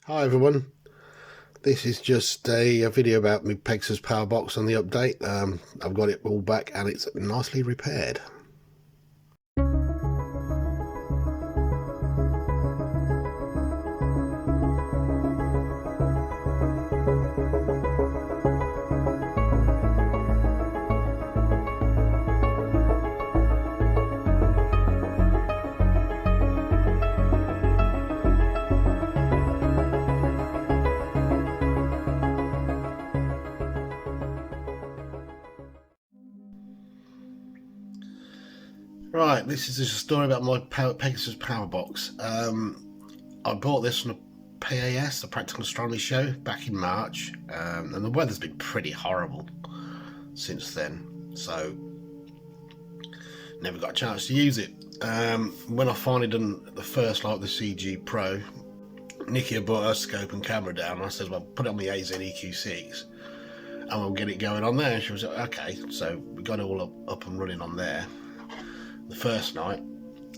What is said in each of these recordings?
Hi everyone, this is just a video about my Pegasus Powerbox and the update. I've got it all back and it's nicely repaired. Right, this is just a story about my Pegasus Powerbox. I bought this from a PAS, the Practical Astronomy Show, back in March, and the weather's been pretty horrible since then, so never got a chance to use it. When I finally done the first light, the CG Pro, Nikki had brought her scope and camera down, and I said, well, put it on the AZ EQ6 and we'll get it going on there. And she was like, okay, so we got it all up and running on there. The first night,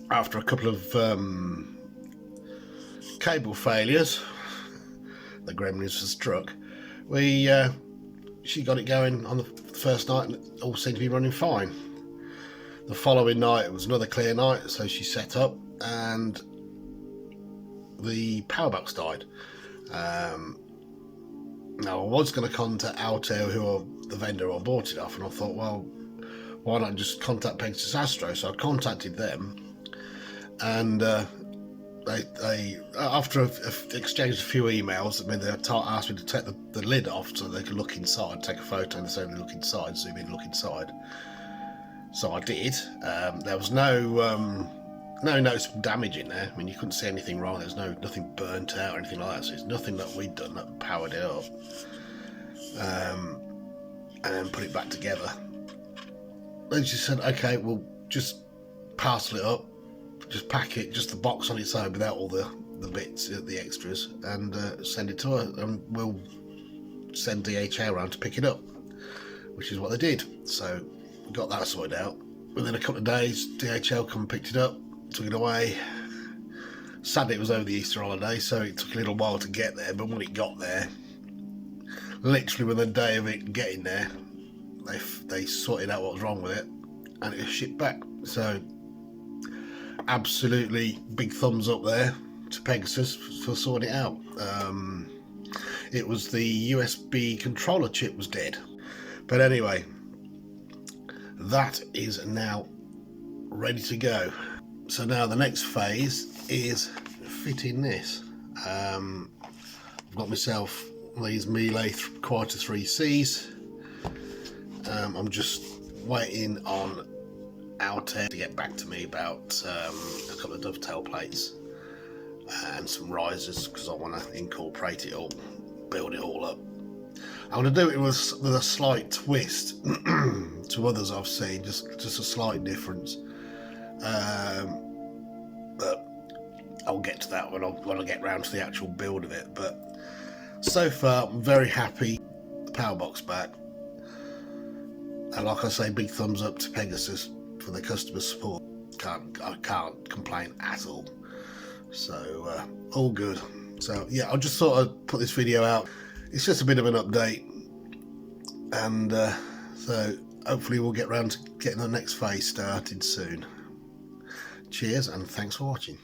after a couple of cable failures, the gremlins were struck. She got it going on the first night, and it all seemed to be running fine. The following night, it was another clear night, so she set up, and the Powerbox died. Now, I was going to contact Altair, who are the vendor I bought it off, and I thought, well, why not just contact Pegasus Astro? So I contacted them, and they after I've exchanged a few emails, I mean, they asked me to take the lid off so they could look inside, take a photo, and they said look inside, zoom in, look inside. So I did. There was no noticeable damage in there. I mean, you couldn't see anything wrong. There's nothing burnt out or anything like that. So it's nothing that we'd done that powered it up. And then put it back together. They just said, okay, we'll just parcel it up, just pack it, just the box on its own without all the bits, the extras, and send it to her, and we'll send DHL around to pick it up, which is what they did. So we got that sorted out. Within a couple of days, DHL come and picked it up, took it away. Sadly, it was over the Easter holiday, so it took a little while to get there, but when it got there, literally within a day of it getting there, they sorted out what was wrong with it, and it was shipped back. So absolutely big thumbs up there to Pegasus for sorting it out. It was the USB controller chip was dead, but anyway, that is now ready to go. So now the next phase is fitting this. I've got myself these Mele Quieter 3Cs. I'm just waiting on Altair to get back to me about a couple of dovetail plates and some risers, because I want to incorporate it all, build it all up. I want to do it with a slight twist to others I've seen, just a slight difference. But I'll get to that when I get round to the actual build of it. But so far, I'm very happy. The Powerbox back. And like I say, big thumbs up to Pegasus for their customer support. I can't complain at all. So all good. So yeah, I just thought I'd put this video out. It's just a bit of an update, and so hopefully we'll get round to getting the next phase started soon. Cheers, and thanks for watching.